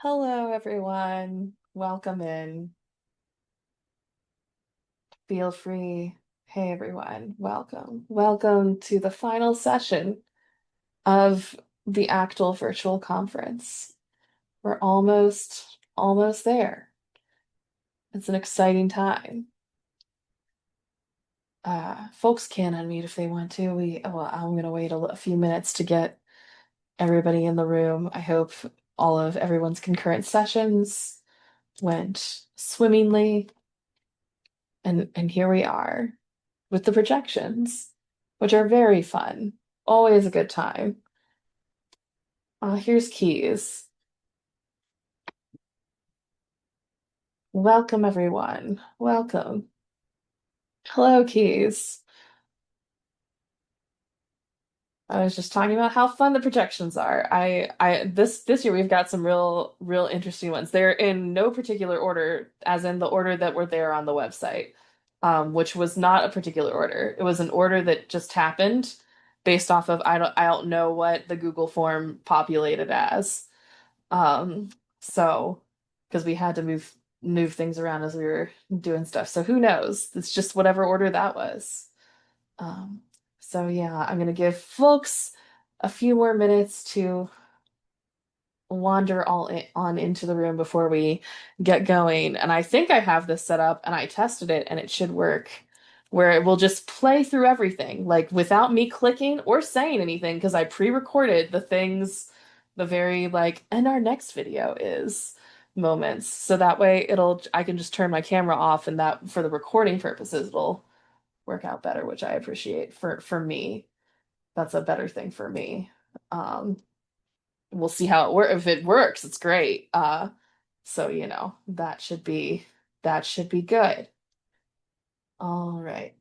Hello, everyone. Welcome in. Feel free. Hey, everyone. Welcome. Welcome to the final session of the ACTAL virtual conference. We're almost there. It's an exciting time. Folks can unmute if they want to. I'm going to wait a few minutes to get everybody in the room. I hope all of everyone's concurrent sessions went swimmingly. And here we are with the projections, which are very fun. Always a good time. Here's Keys. Welcome, everyone. Welcome. Hello, Keys. I was just talking about how fun the projections are. This year we've got some real interesting ones. They're in no particular order, as in the order that were there on the website, which was not a particular order. It was an order that just happened based off of I don't know what the Google form populated as. Um, so because we had to move things around as we were doing stuff. So who knows? It's just whatever order that was. Um, so yeah, I'm gonna give folks a few more minutes to wander on into the room before we get going. And I think I have this set up and I tested it and it should work where it will just play through everything, like without me clicking or saying anything, because I pre-recorded the things, the very like, and our next video is moments. So that way I can just turn my camera off and that for the recording purposes, it'll work out better, which I appreciate for me. That's a better thing for me. Um, we'll see how it works. If it works, it's great. So that should be good. All right.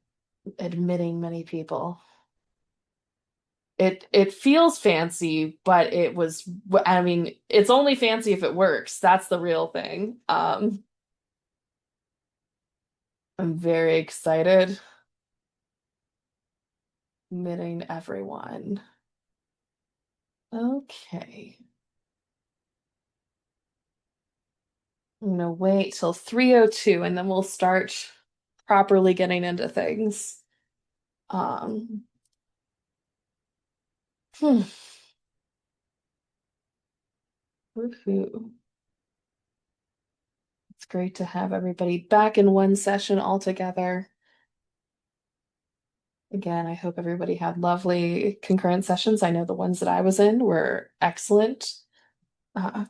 Admitting many people. It feels fancy, but I mean, it's only fancy if it works. That's the real thing. I'm very excited. Admitting everyone. Okay. I'm gonna wait till 3:02 and then we'll start properly getting into things. Um, hmm, woohoo. It's great to have everybody back in one session all together. Again, I hope everybody had lovely concurrent sessions. I know the ones that I was in were excellent. Uh,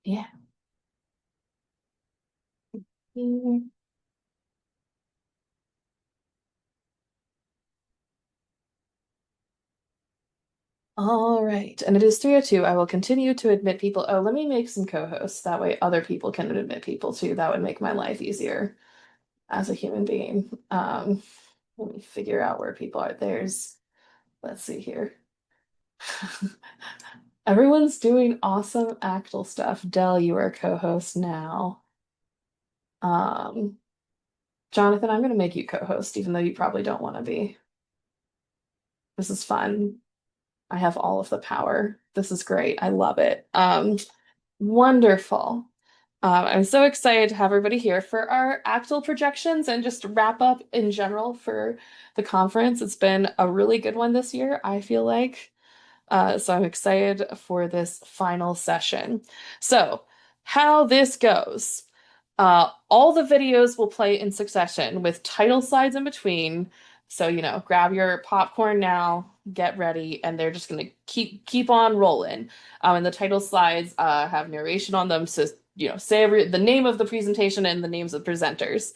yeah. Mm. All right. And it is 3:02. I will continue to admit people. Oh, let me make some co-hosts. That way other people can admit people too. That would make my life easier as a human being. Let me figure out where people are. Let's see here. Everyone's doing awesome ACTAL stuff. Dell, you are co-host now. Um, Jonathan, I'm gonna make you co-host, even though you probably don't want to be. This is fun. I have all of the power. This is great. I love it. Wonderful. I'm so excited to have everybody here for our ACTAL projections and just wrap up in general for the conference. It's been a really good one this year, I feel like. So I'm excited for this final session. So, how this goes. All the videos will play in succession with title slides in between. So, grab your popcorn now, get ready, and they're just gonna keep on rolling. And the title slides have narration on them, so say the name of the presentation and the names of the presenters.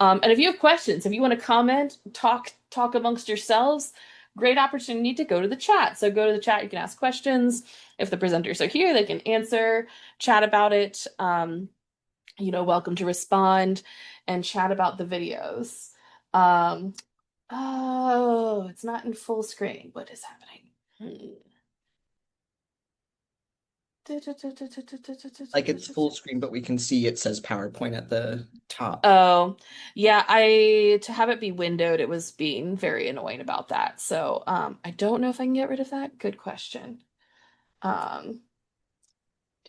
And if you have questions, if you want to comment, talk amongst yourselves, great opportunity to go to the chat. So go to the chat, you can ask questions. If the presenters are here, they can answer, chat about it. Welcome to respond and chat about the videos. Um, oh, it's not in full screen. What is happening? Like it's full screen, but we can see it says PowerPoint at the top. Oh, yeah, to have it be windowed, it was being very annoying about that. So, I don't know if I can get rid of that. Good question. Um,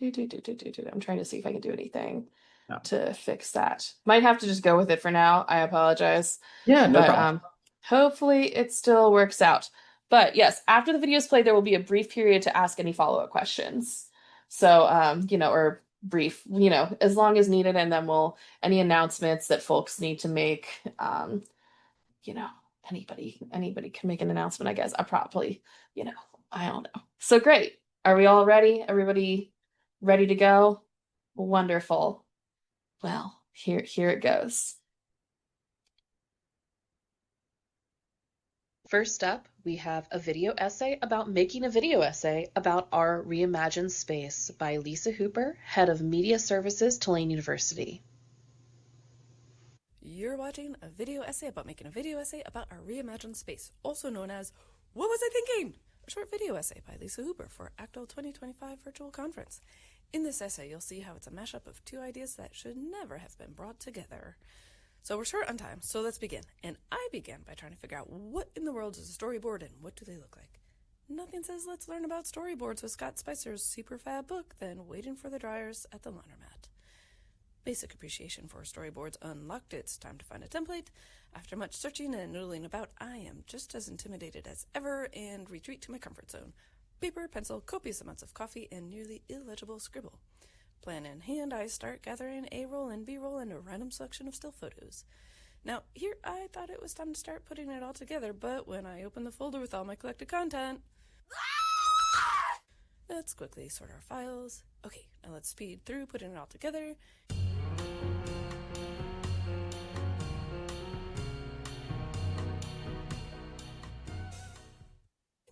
I'm trying to see if I can do anything Yeah. to fix that. Might have to just go with it for now. I apologize. Yeah, no But problem. hopefully it still works out. But yes, after the video is played, there will be a brief period to ask any follow-up questions. So, or brief, as long as needed, and then any announcements that folks need to make, you know, anybody can make an announcement, I guess. I probably, I don't know. So great. Are we all ready? Everybody ready to go? Wonderful. Well, here it goes. First up, we have a video essay about making a video essay about Our Reimagined Space by Lisa Hooper, Head of Media Services, Tulane University. You're watching a video essay about making a video essay about Our Reimagined Space, also known as What Was I Thinking? A short video essay by Lisa Hooper for ACTAL 2025 Virtual Conference. In this essay, you'll see how it's a mashup of two ideas that should never have been brought together. So we're short on time, so let's begin. And I began by trying to figure out what in the world is a storyboard and what do they look like. Nothing says let's learn about storyboards with Scott Spicer's super fab book than waiting for the dryers at the laundromat. Basic appreciation for storyboards unlocked. It's time to find a template. After much searching and noodling about, I am just as intimidated as ever and retreat to my comfort zone. Paper, pencil, copious amounts of coffee, and nearly illegible scribble. Plan in hand, I start gathering A-roll and B-roll and a random selection of still photos. Now, here I thought it was time to start putting it all together, but when I opened the folder with all my collected content... Let's quickly sort our files. Okay, now let's speed through putting it all together.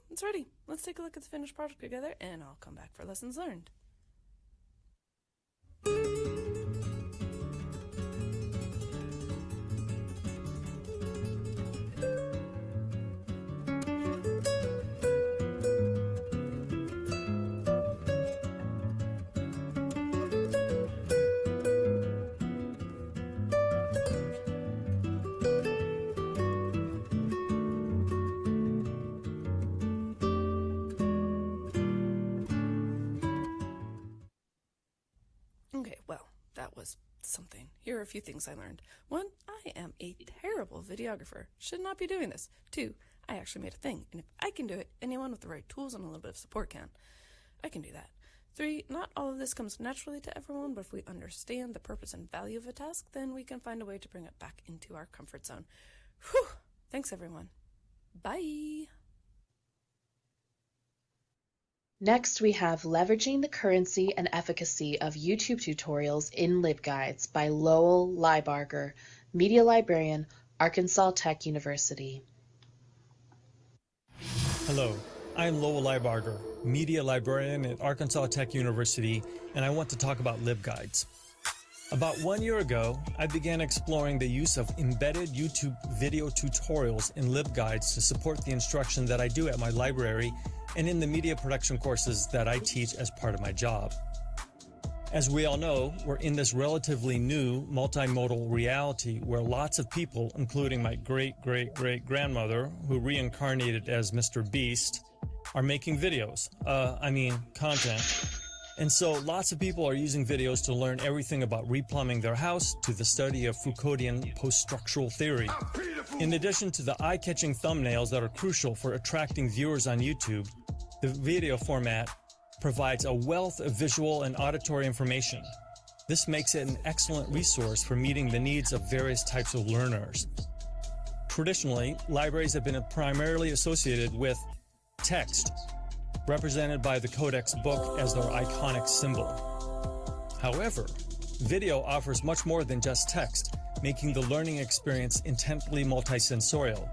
It's ready. Let's take a look at the finished project together, and I'll come back for lessons learned. Okay, well, that was something. Here are a few things I learned. 1, I am a terrible videographer. Should not be doing this. 2, I actually made a thing, and if I can do it, anyone with the right tools and a little bit of support can. I can do that. 3, not all of this comes naturally to everyone, but if we understand the purpose and value of a task, then we can find a way to bring it back into our comfort zone. Whew! Thanks, everyone. Bye! Next, we have Leveraging the Currency and Efficacy of YouTube Tutorials in LibGuides by Lowell Lybarger, Media Librarian, Arkansas Tech University. Hello, I am Lowell Lybarger, Media Librarian at Arkansas Tech University, and I want to talk about LibGuides. About 1 year ago, I began exploring the use of embedded YouTube video tutorials in LibGuides to support the instruction that I do at my library and in the media production courses that I teach as part of my job. As we all know, we're in this relatively new multimodal reality where lots of people, including my great-great-great-grandmother, who reincarnated as Mr. Beast, are making videos. Content. And so lots of people are using videos to learn everything about replumbing their house to the study of Foucauldian post-structural theory. In addition to the eye-catching thumbnails that are crucial for attracting viewers on YouTube, the video format provides a wealth of visual and auditory information. This makes it an excellent resource for meeting the needs of various types of learners. Traditionally, libraries have been primarily associated with text, represented by the Codex book as their iconic symbol. However, video offers much more than just text, making the learning experience intently multisensorial.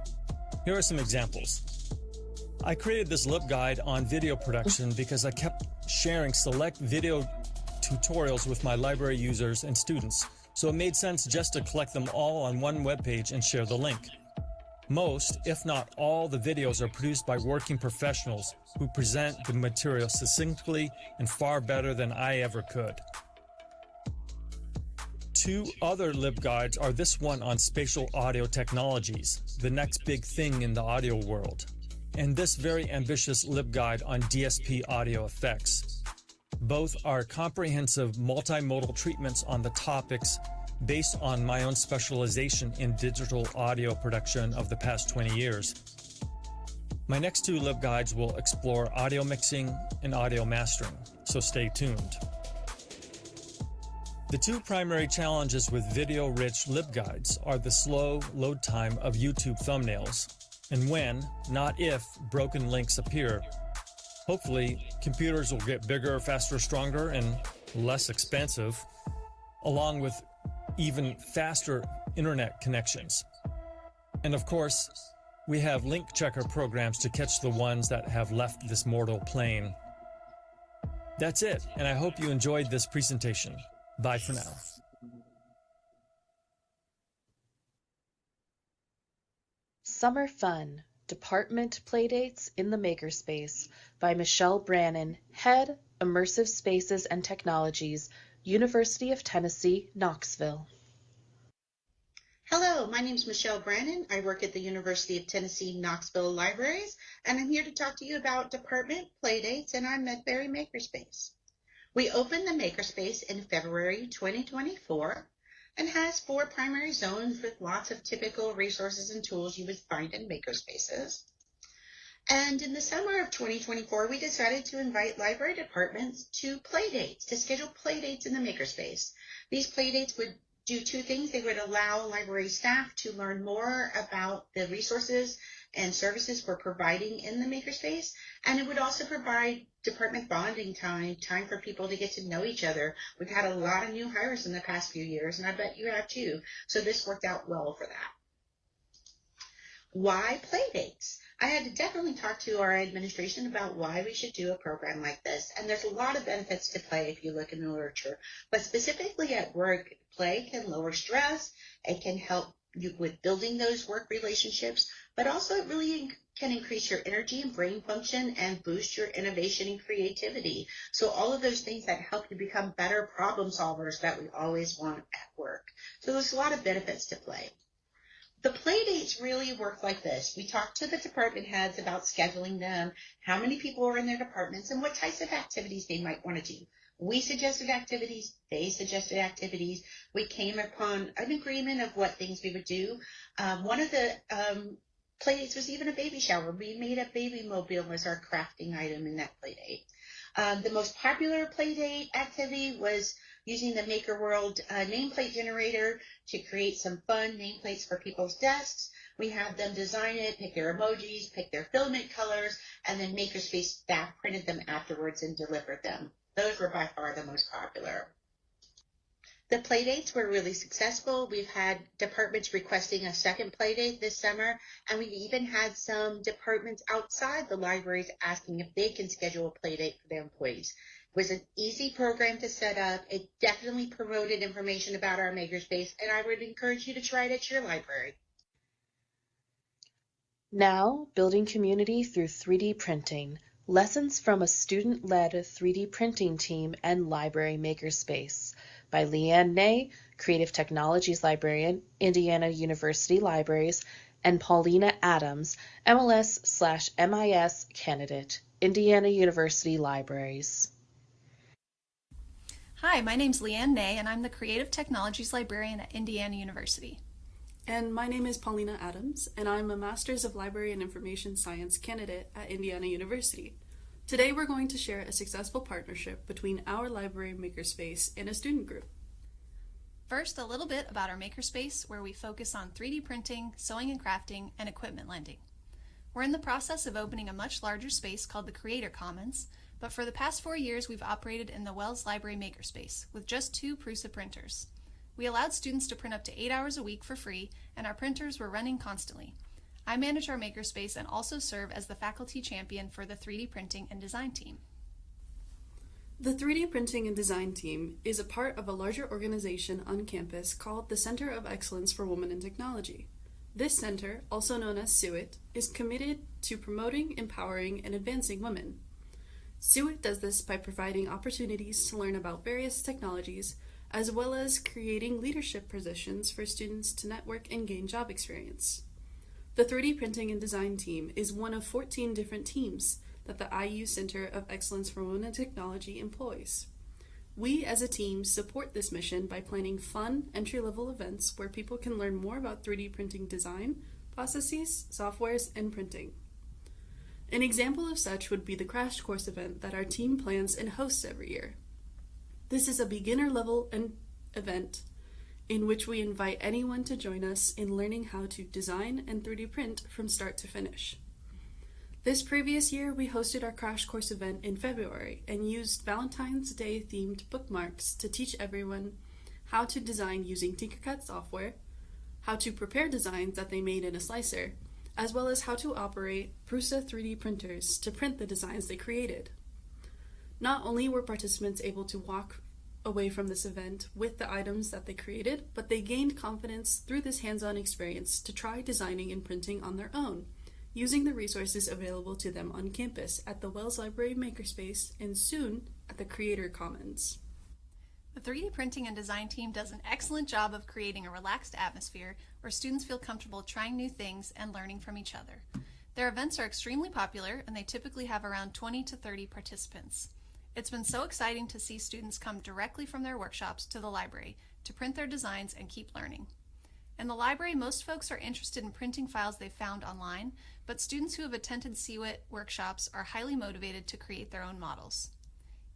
Here are some examples. I created this LibGuide on video production because I kept sharing select video tutorials with my library users and students, so it made sense just to collect them all on one webpage and share the link. Most, if not all, the videos are produced by working professionals who present the material succinctly and far better than I ever could. 2 other LibGuides are this one on spatial audio technologies, the next big thing in the audio world. and this very ambitious LibGuide on DSP audio effects. Both are comprehensive multimodal treatments on the topics based on my own specialization in digital audio production of the past 20 years. My next two LibGuides will explore audio mixing and audio mastering, so stay tuned. The two primary challenges with video-rich LibGuides are the slow load time of YouTube thumbnails, and when, not if, broken links appear. Hopefully, computers will get bigger, faster, stronger, and less expensive, along with even faster internet connections. And of course, we have link checker programs to catch the ones that have left this mortal plane. That's it, and I hope you enjoyed this presentation. Bye for now. Summer Fun, Department Playdates in the Makerspace by Michelle Brannen, Head, Immersive Spaces and Technologies, University of Tennessee, Knoxville. Hello, my name is Michelle Brannen. I work at the University of Tennessee Knoxville Libraries, and I'm here to talk to you about Department Playdates in our Medberry Makerspace. We opened the Makerspace in February 2024 and has 4 primary zones with lots of typical resources and tools you would find in makerspaces. And in the summer of 2024, we decided to invite library departments to Playdates, to schedule Playdates in the Makerspace. These Playdates would do 2 things. They would allow library staff to learn more about the resources and services we're providing in the Makerspace, and it would also provide department bonding time for people to get to know each other. We've had a lot of new hires in the past few years, and I bet you have too, so this worked out well for that. Why Playdates? I had to definitely talk to our administration about why we should do a program like this, and there's a lot of benefits to play if you look in the literature, but specifically at work, play can lower stress, it can help you with building those work relationships, but also it really can increase your energy and brain function and boost your innovation and creativity. So all of those things that help you become better problem solvers that we always want at work. So there's a lot of benefits to play. The Playdates really work like this. We talk to the department heads about scheduling them, how many people are in their departments, and what types of activities they might want to do. We suggested activities, they suggested activities. We came upon an agreement of what things we would do. One of the Playdates was even a baby shower. We made a baby mobile as our crafting item in that Playdate. The most popular Playdate activity was using the MakerWorld nameplate generator to create some fun nameplates for people's desks. We had them design it, pick their emojis, pick their filament colors, and then Makerspace staff printed them afterwards and delivered them. Those were by far the most popular. The Playdates were really successful. We've had departments requesting a second Playdate this summer, and we've even had some departments outside the libraries asking if they can schedule a Playdate for their employees. It was an easy program to set up. It definitely promoted information about our Makerspace, and I would encourage you to try it at your library. Now, building community through 3D printing. Lessons from a student-led 3D printing team and library makerspace by Leanne Ney, Creative Technologies Librarian, Indiana University Libraries, and Paulina Adams, MLS/MIS candidate, Indiana University Libraries. Hi, my name's Leanne Ney, and I'm the Creative Technologies Librarian at Indiana University. And my name is Paulina Adams, and I'm a Master's of Library and Information Science candidate at Indiana University. Today we're going to share a successful partnership between our library makerspace and a student group. First, a little bit about our Makerspace, where we focus on 3D printing, sewing and crafting, and equipment lending. We're in the process of opening a much larger space called the Creator Commons, but for the past 4 years we've operated in the Wells Library Makerspace with just 2 Prusa printers. We allowed students to print up to 8 hours a week for free, and our printers were running constantly. I manage our Makerspace and also serve as the faculty champion for the 3D printing and design team. The 3D printing and design team is a part of a larger organization on campus called the Center of Excellence for Women in Technology. This center, also known as SUIT, is committed to promoting, empowering, and advancing women. SUIT does this by providing opportunities to learn about various technologies, as well as creating leadership positions for students to network and gain job experience. The 3D printing and design team is one of 14 different teams that the IU Center of Excellence for Women in Technology employs. We as a team support this mission by planning fun, entry-level events where people can learn more about 3D printing design, processes, softwares, and printing. An example of such would be the crash course event that our team plans and hosts every year. This is a beginner-level event in which we invite anyone to join us in learning how to design and 3D print from start to finish. This previous year, we hosted our crash course event in February and used Valentine's Day themed bookmarks to teach everyone how to design using Tinkercad software, how to prepare designs that they made in a slicer, as well as how to operate Prusa 3D printers to print the designs they created. Not only were participants able to walk away from this event with the items that they created, but they gained confidence through this hands-on experience to try designing and printing on their own, using the resources available to them on campus at the Wells Library Makerspace and soon at the Creator Commons. The 3D printing and design team does an excellent job of creating a relaxed atmosphere where students feel comfortable trying new things and learning from each other. Their events are extremely popular and they typically have around 20 to 30 participants. It's been so exciting to see students come directly from their workshops to the library to print their designs and keep learning. In the library, most folks are interested in printing files they've found online, but students who have attended CWIT workshops are highly motivated to create their own models.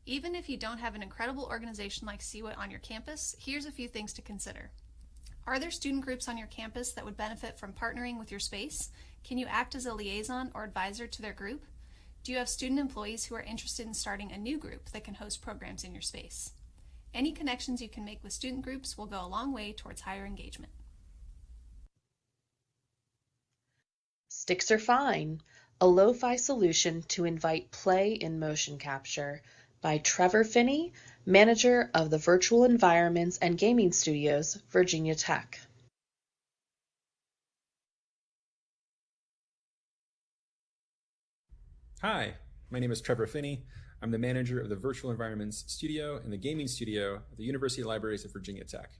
Even if you don't have an incredible organization like CWIT on your campus, here's a few things to consider. Are there student groups on your campus that would benefit from partnering with your space? Can you act as a liaison or advisor to their group? Do you have student employees who are interested in starting a new group that can host programs in your space? Any connections you can make with student groups will go a long way towards higher engagement. Sticks are fine, a lo-fi solution to invite play in motion capture by Trevor Finney, manager of the Virtual Environments and Gaming Studios, Virginia Tech. Hi, my name is Trevor Finney. I'm the manager of the Virtual Environments Studio and the Gaming Studio at the University Libraries of Virginia Tech.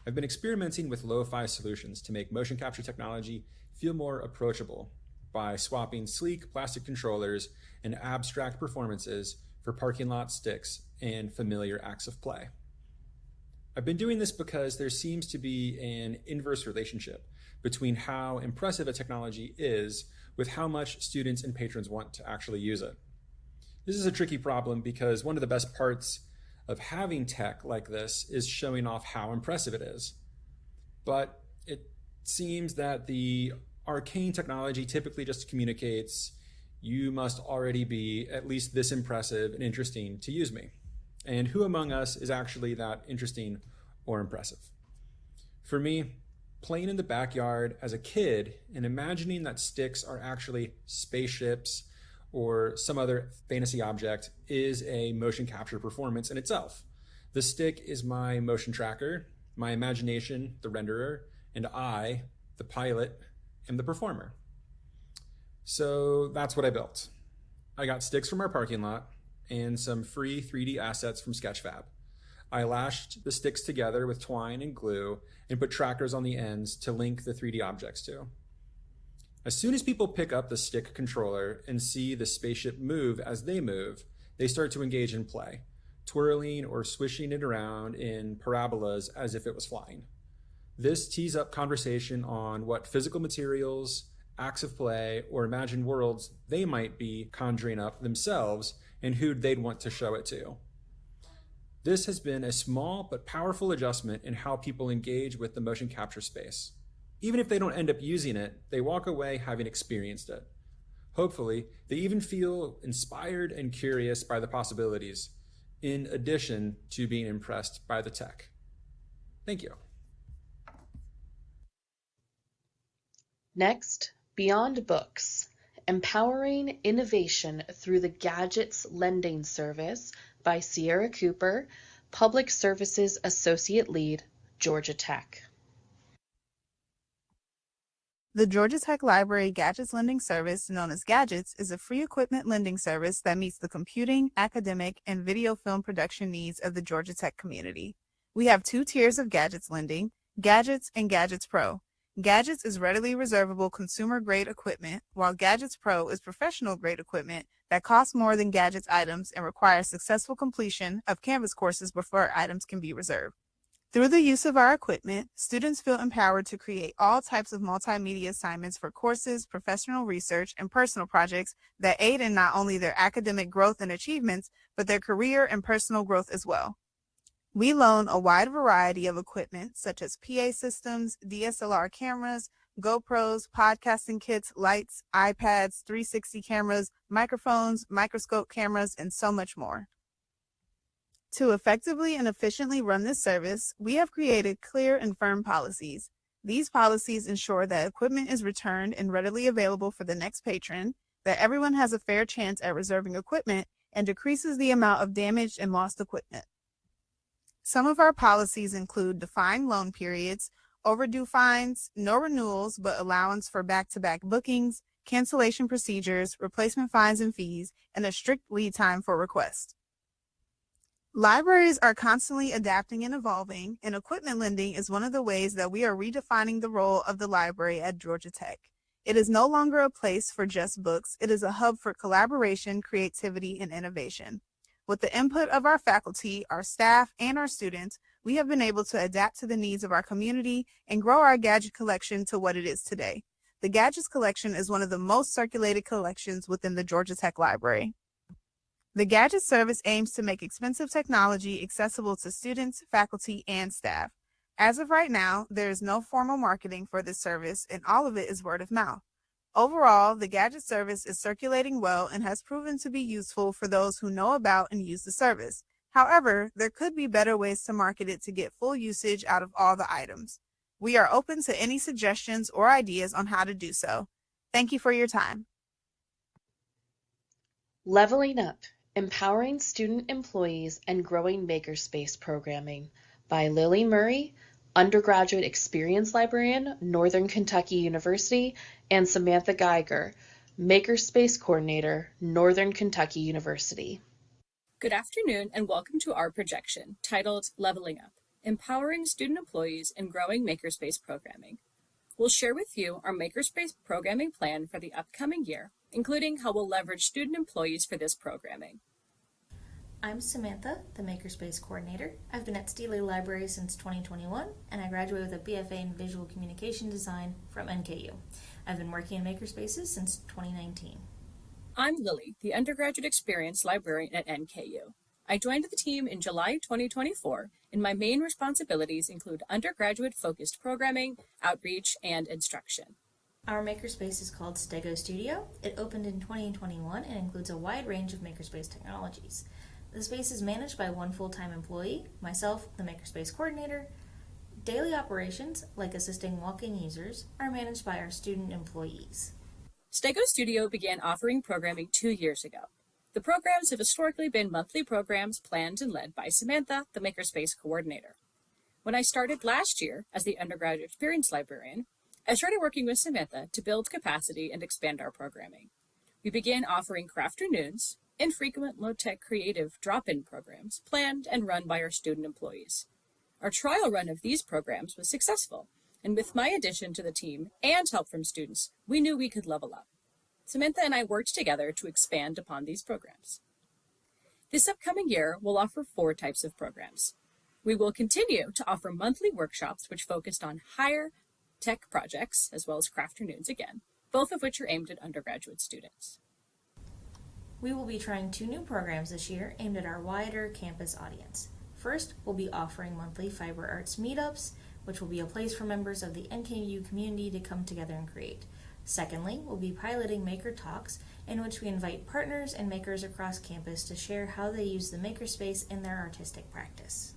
I've been experimenting with lo-fi solutions to make motion capture technology feel more approachable by swapping sleek plastic controllers and abstract performances for parking lot sticks and familiar acts of play. I've been doing this because there seems to be an inverse relationship between how impressive a technology is with how much students and patrons want to actually use it. This is a tricky problem because one of the best parts of having tech like this is showing off how impressive it is. But it seems that the arcane technology typically just communicates, you must already be at least this impressive and interesting to use me. And who among us is actually that interesting or impressive? For me, playing in the backyard as a kid and imagining that sticks are actually spaceships or some other fantasy object is a motion capture performance in itself. The stick is my motion tracker, my imagination, the renderer, and I, the pilot, am the performer. So that's what I built. I got sticks from our parking lot and some free 3D assets from Sketchfab. I lashed the sticks together with twine and glue and put trackers on the ends to link the 3D objects to. As soon as people pick up the stick controller and see the spaceship move as they move, they start to engage in play, twirling or swishing it around in parabolas as if it was flying. This tees up conversation on what physical materials, acts of play, or imagined worlds they might be conjuring up themselves and who they'd want to show it to. This has been a small but powerful adjustment in how people engage with the motion capture space. Even if they don't end up using it, they walk away having experienced it. Hopefully, they even feel inspired and curious by the possibilities, in addition to being impressed by the tech. Thank you. Next, Beyond Books, Empowering Innovation Through the Gadgets Lending Service by Sierra Cooper, Public Services Associate Lead, Georgia Tech. The Georgia Tech Library Gadgets Lending Service, known as Gadgets, is a free equipment lending service that meets the computing, academic, and video film production needs of the Georgia Tech community. We have 2 tiers of Gadgets lending, Gadgets and Gadgets Pro. Gadgets is readily reservable consumer-grade equipment, while Gadgets Pro is professional-grade equipment that costs more than Gadgets items and requires successful completion of Canvas courses before items can be reserved. Through the use of our equipment, students feel empowered to create all types of multimedia assignments for courses, professional research, and personal projects that aid in not only their academic growth and achievements, but their career and personal growth as well. We loan a wide variety of equipment such as PA systems, DSLR cameras, GoPros, podcasting kits, lights, iPads, 360 cameras, microphones, microscope cameras, and so much more. To effectively and efficiently run this service, we have created clear and firm policies. These policies ensure that equipment is returned and readily available for the next patron, that everyone has a fair chance at reserving equipment, and decreases the amount of damaged and lost equipment. Some of our policies include defined loan periods, overdue fines, no renewals but allowance for back-to-back bookings, cancellation procedures, replacement fines and fees, and a strict lead time for requests. Libraries are constantly adapting and evolving, and equipment lending is one of the ways that we are redefining the role of the library at Georgia Tech. It is no longer a place for just books. It is a hub for collaboration, creativity, and innovation. With the input of our faculty, our staff, and our students, we have been able to adapt to the needs of our community and grow our gadget collection to what it is today. The Gadgets collection is one of the most circulated collections within the Georgia Tech Library. The Gadget service aims to make expensive technology accessible to students, faculty, and staff. As of right now, there is no formal marketing for this service, and all of it is word of mouth. Overall, the Gadget service is circulating well and has proven to be useful for those who know about and use the service. However, there could be better ways to market it to get full usage out of all the items. We are open to any suggestions or ideas on how to do so. Thank you for your time. Leveling Up, Empowering Student Employees and Growing Makerspace Programming by Lily Murray, Undergraduate Experience Librarian, Northern Kentucky University, and Samantha Geiger, Makerspace Coordinator, Northern Kentucky University. Good afternoon and welcome to our projection titled Leveling Up, Empowering Student Employees and Growing Makerspace Programming. We'll share with you our Makerspace programming plan for the upcoming year, including how we'll leverage student employees for this programming. I'm Samantha, the Makerspace Coordinator. I've been at Steele Library since 2021, and I graduated with a BFA in Visual Communication Design from NKU. I've been working in Makerspaces since 2019. I'm Lily, the Undergraduate Experience Librarian at NKU. I joined the team in July 2024, and my main responsibilities include undergraduate-focused programming, outreach, and instruction. Our Makerspace is called Stego Studio. It opened in 2021 and includes a wide range of Makerspace technologies. The space is managed by one full-time employee, myself, the Makerspace Coordinator. Daily operations, like assisting walk-in users, are managed by our student employees. Stego Studio began offering programming 2 years ago. The programs have historically been monthly programs planned and led by Samantha, the Makerspace Coordinator. When I started last year as the Undergraduate Experience Librarian, I started working with Samantha to build capacity and expand our programming. We began offering crafternoons, infrequent low-tech creative drop-in programs planned and run by our student employees. Our trial run of these programs was successful, and with my addition to the team and help from students, we knew we could level up. Samantha and I worked together to expand upon these programs. This upcoming year, we'll offer 4 types of programs. We will continue to offer monthly workshops which focused on higher tech projects, as well as crafternoons again, both of which are aimed at undergraduate students. We will be trying 2 new programs this year aimed at our wider campus audience. First, we'll be offering monthly fiber arts meetups, which will be a place for members of the NKU community to come together and create. Secondly, we'll be piloting Maker Talks, in which we invite partners and makers across campus to share how they use the makerspace in their artistic practice.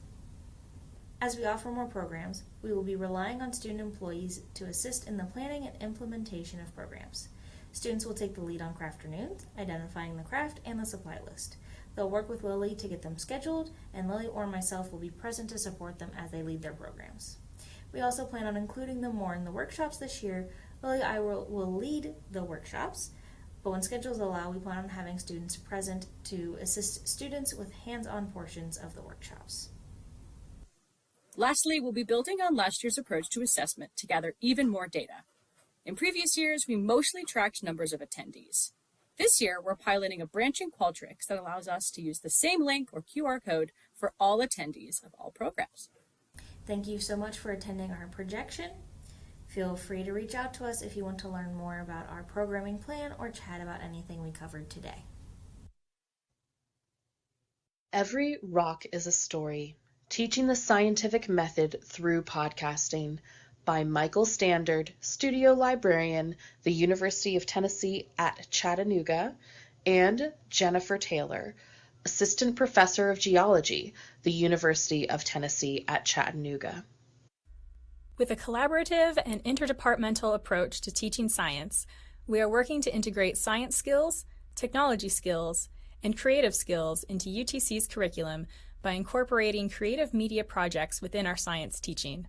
As we offer more programs, we will be relying on student employees to assist in the planning and implementation of programs. Students will take the lead on crafternoons, identifying the craft and the supply list. They'll work with Lily to get them scheduled, and Lily or myself will be present to support them as they lead their programs. We also plan on including them more in the workshops this year. Lily and I will lead the workshops, but when schedules allow, we plan on having students present to assist students with hands-on portions of the workshops. Lastly, we'll be building on last year's approach to assessment to gather even more data. In previous years, we mostly tracked numbers of attendees. This year, we're piloting a branching Qualtrics that allows us to use the same link or QR code for all attendees of all programs. Thank you so much for attending our projection. Feel free to reach out to us if you want to learn more about our programming plan or chat about anything we covered today. Every rock is a story. Teaching the Scientific Method Through Podcasting by Michael Standard, Studio Librarian, the University of Tennessee at Chattanooga, and Jennifer Taylor, Assistant Professor of Geology, the University of Tennessee at Chattanooga. With a collaborative and interdepartmental approach to teaching science, we are working to integrate science skills, technology skills, and creative skills into UTC's curriculum by incorporating creative media projects within our science teaching.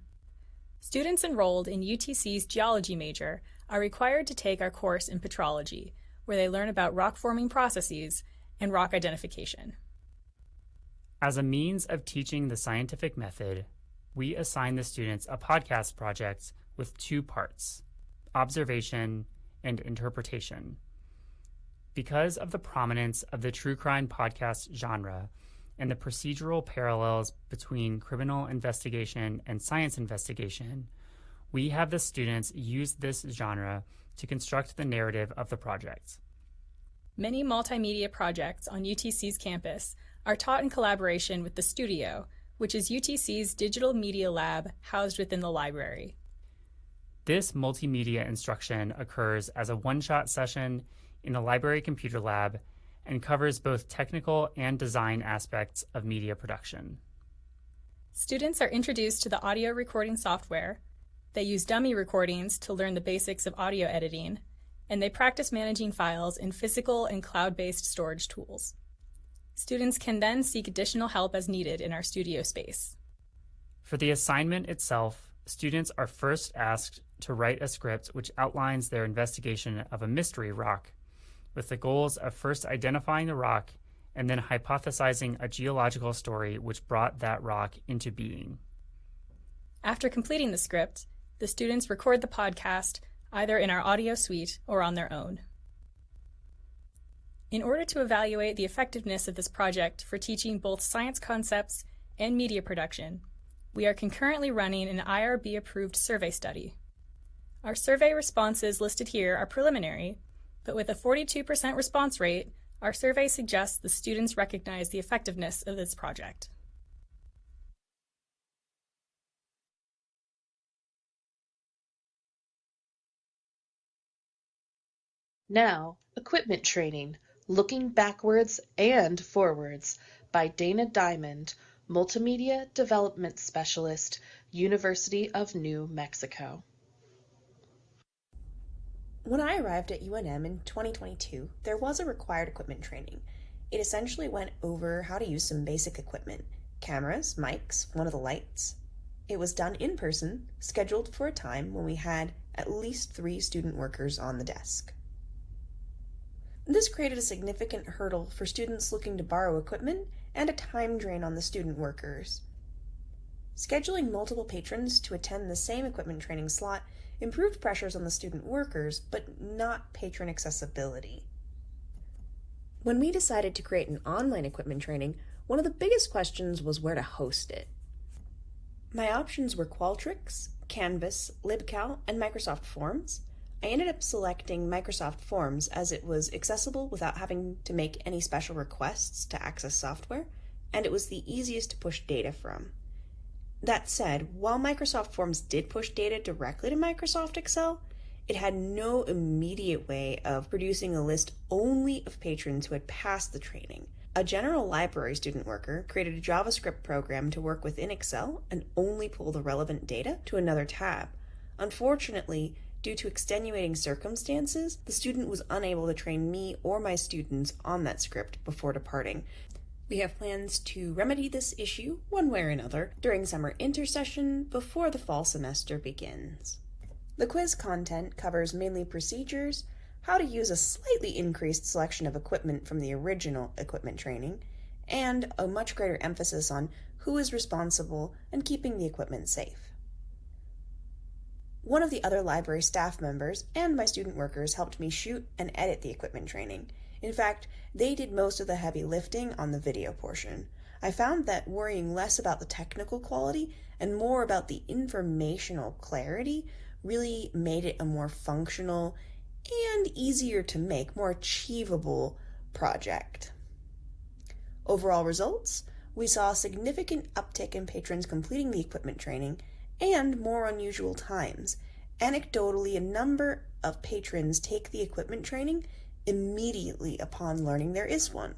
Students enrolled in UTC's geology major are required to take our course in petrology, where they learn about rock-forming processes and rock identification. As a means of teaching the scientific method, we assign the students a podcast project with two parts, observation and interpretation. Because of the prominence of the true crime podcast genre and the procedural parallels between criminal investigation and science investigation, we have the students use this genre to construct the narrative of the project. Many multimedia projects on UTC's campus are taught in collaboration with the Studio, which is UTC's digital media lab housed within the library. This multimedia instruction occurs as a one-shot session in the library computer lab and covers both technical and design aspects of media production. Students are introduced to the audio recording software, they use dummy recordings to learn the basics of audio editing, and they practice managing files in physical and cloud-based storage tools. Students can then seek additional help as needed in our studio space. For the assignment itself, students are first asked to write a script which outlines their investigation of a mystery rock, with the goals of first identifying the rock and then hypothesizing a geological story which brought that rock into being. After completing the script, the students record the podcast either in our audio suite or on their own. In order to evaluate the effectiveness of this project for teaching both science concepts and media production, we are concurrently running an IRB-approved survey study. Our survey responses listed here are preliminary, but with a 42% response rate, our survey suggests the students recognize the effectiveness of this project. Now, equipment training, looking backwards and forwards by Dana Diamond, Multimedia Development Specialist, University of New Mexico. When I arrived at UNM in 2022, there was a required equipment training. It essentially went over how to use some basic equipment, cameras, mics, one of the lights. It was done in person, scheduled for a time when we had at least 3 student workers on the desk. This created a significant hurdle for students looking to borrow equipment and a time drain on the student workers. Scheduling multiple patrons to attend the same equipment training slot improved pressures on the student workers, but not patron accessibility. When we decided to create an online equipment training, one of the biggest questions was where to host it. My options were Qualtrics, Canvas, LibCal, and Microsoft Forms. I ended up selecting Microsoft Forms as it was accessible without having to make any special requests to access software, and it was the easiest to push data from. That said, while Microsoft Forms did push data directly to Microsoft Excel, it had no immediate way of producing a list only of patrons who had passed the training. A general library student worker created a JavaScript program to work within Excel and only pull the relevant data to another tab. Unfortunately, due to extenuating circumstances, the student was unable to train me or my students on that script before departing. We have plans to remedy this issue, one way or another, during summer intersession before the fall semester begins. The quiz content covers mainly procedures, how to use a slightly increased selection of equipment from the original equipment training, and a much greater emphasis on who is responsible and keeping the equipment safe. One of the other library staff members and my student workers helped me shoot and edit the equipment training. In fact, they did most of the heavy lifting on the video portion. I found that worrying less about the technical quality and more about the informational clarity really made it a more functional and easier to make, more achievable project. Overall results, we saw a significant uptick in patrons completing the equipment training and more unusual times. Anecdotally, a number of patrons take the equipment training immediately upon learning there is one.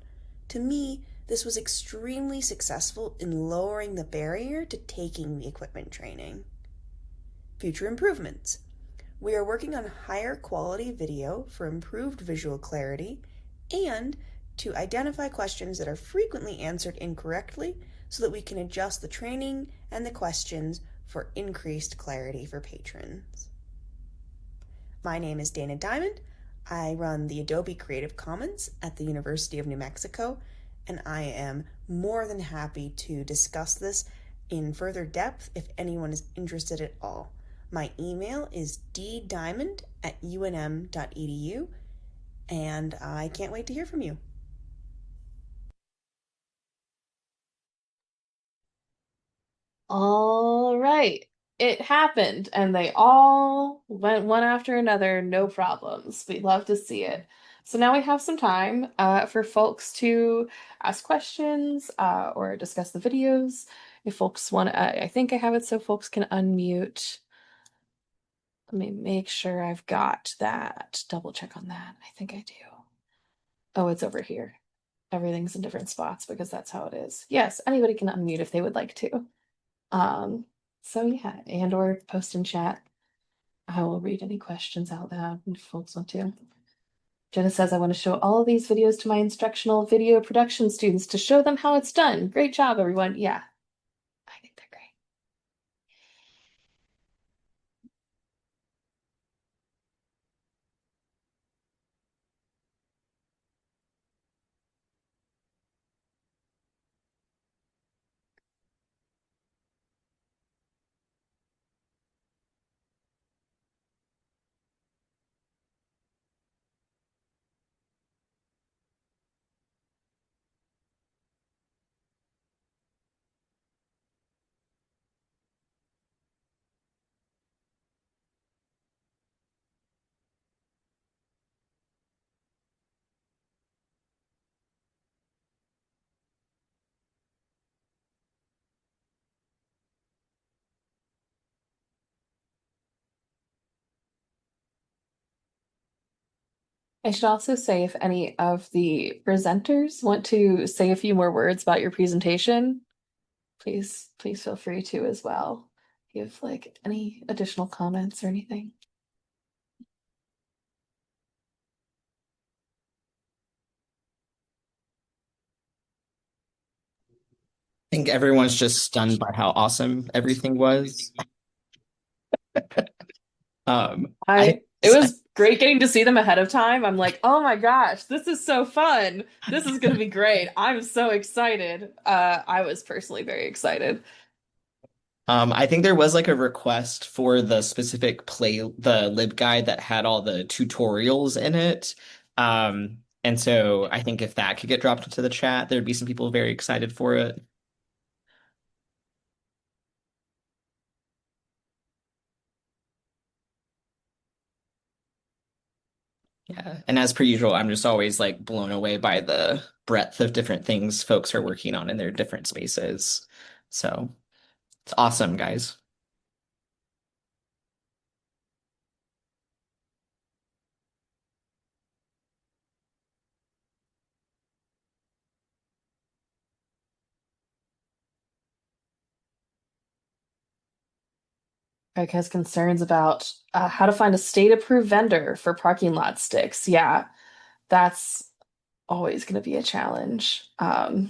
To me, this was extremely successful in lowering the barrier to taking the equipment training. Future improvements. We are working on higher quality video for improved visual clarity and to identify questions that are frequently answered incorrectly so that we can adjust the training and the questions for increased clarity for patrons. My name is Dana Diamond. I run the Adobe Creative Commons at the University of New Mexico, and I am more than happy to discuss this in further depth if anyone is interested at all. My email is ddiamond@unm.edu, and I can't wait to hear from you. All right. It happened, and they all went one after another, no problems. We love to see it. So now we have some time for folks to ask questions or discuss the videos. If folks want to, I think I have it so folks can unmute. Let me make sure I've got that. Double check on that. I think I do. Oh, it's over here. Everything's in different spots because that's how it is. Yes, anybody can unmute if they would like to. So yeah, and or post in chat. I will read any questions out loud if folks want to. Jenna says, I want to show all of these videos to my instructional video production students to show them how it's done. Great job, everyone. Yeah, I think they're great. I should also say if any of the presenters want to say a few more words about your presentation, please feel free to as well. If you have like any additional comments or anything. I think everyone's just stunned by how awesome everything was. It was great getting to see them ahead of time. I'm like, oh my gosh, this is so fun. This is gonna be great. I'm so excited. I was personally very excited. I think there was like a request for the specific the LibGuide that had all the tutorials in it. And so I think if that could get dropped into the chat, there'd be some people very excited for it. Yeah, and as per usual, I'm just always like blown away by the breadth of different things folks are working on in their different spaces. So it's awesome, guys. Greg has concerns about how to find a state-approved vendor for parking lot sticks. Yeah, that's always going to be a challenge. Yeah,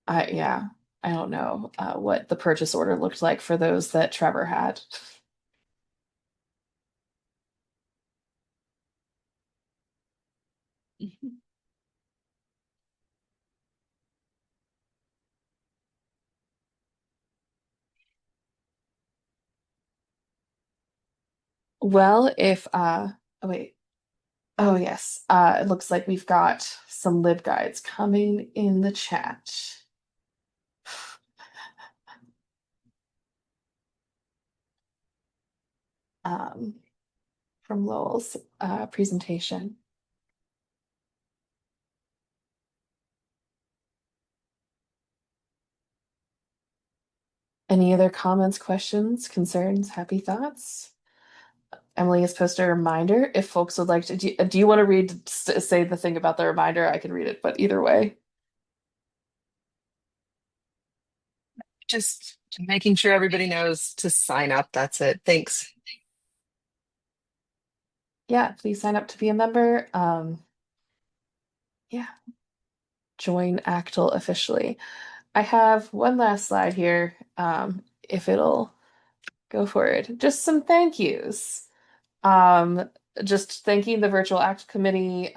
I don't know what the purchase order looked like for those that Trevor had. Well, if oh wait. Oh yes. It looks like we've got some LibGuides coming in the chat. Um, from Lowell's presentation. Any other comments, questions, concerns, happy thoughts? Emily has posted a reminder if folks would like to. Do you want to read, say the thing about the reminder? I can read it, but either way. Just making sure everybody knows to sign up. That's it. Thanks. Yeah, please sign up to be a member. Yeah, join ACTAL officially. I have one last slide here, if it'll go for it. Just some thank yous. Um, just thanking the Virtual Act Committee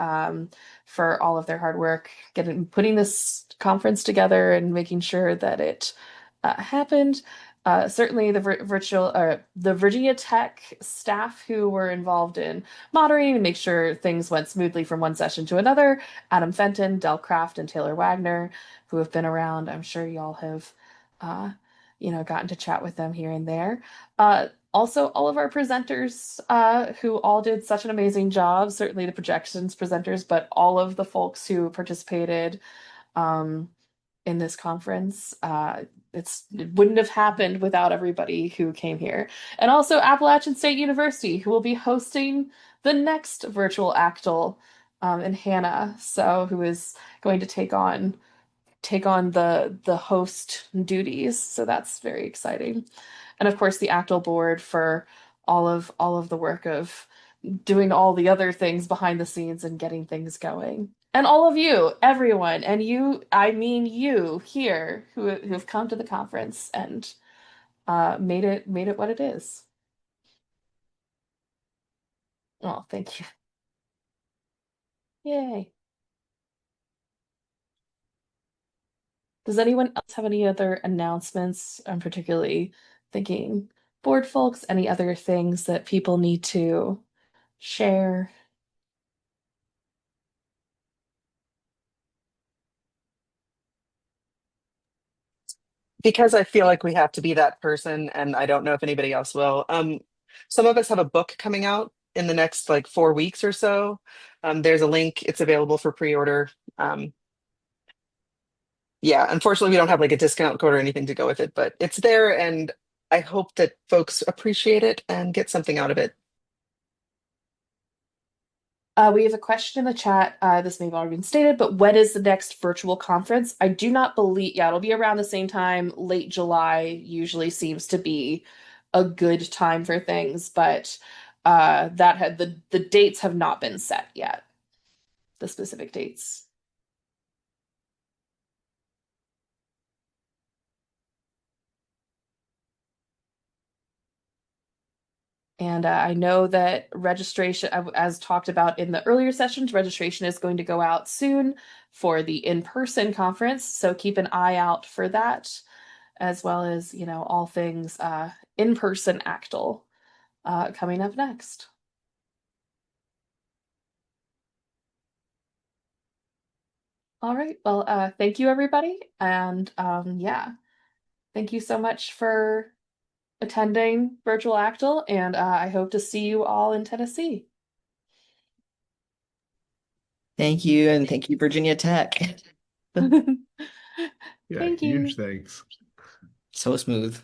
for all of their hard work putting this conference together and making sure that it happened. Certainly the Virginia Tech staff who were involved in moderating to make sure things went smoothly from one session to another. Adam Fenton, Del Craft, and Taylor Wagner, who have been around. I'm sure y'all have, gotten to chat with them here and there. Also, all of our presenters who all did such an amazing job, certainly the projections presenters, but all of the folks who participated in this conference. It wouldn't have happened without everybody who came here. And also Appalachian State University, who will be hosting the next virtual ACTAL, and Hannah, who is going to take on the host duties. So that's very exciting. And of course the ACTAL board for all of the work of doing all the other things behind the scenes and getting things going. And all of you, everyone, and you, I mean you here who've come to the conference and made it what it is. Oh, thank you. Yay. Does anyone else have any other announcements? I'm particularly thinking board folks, any other things that people need to share? Because I feel like we have to be that person, and I don't know if anybody else will. Some of us have a book coming out in the next like 4 weeks or so. There's a link, it's available for pre-order. Yeah, unfortunately, we don't have like a discount code or anything to go with it, but it's there, and I hope that folks appreciate it and get something out of it. We have a question in the chat. This may have already been stated, but when is the next virtual conference? I do not believe, yeah, it'll be around the same time. Late July usually seems to be a good time for things, but that had the dates have not been set yet, the specific dates. And I know that registration, as talked about in the earlier sessions, registration is going to go out soon for the in-person conference. So keep an eye out for that, as well as, all things in-person ACTAL coming up next. All right. Well, thank you, everybody. And yeah, thank you so much for attending Virtual ACTAL. And I hope to see you all in Tennessee. Thank you, and thank you, Virginia Tech. Yeah, Thank you. huge thanks. So smooth.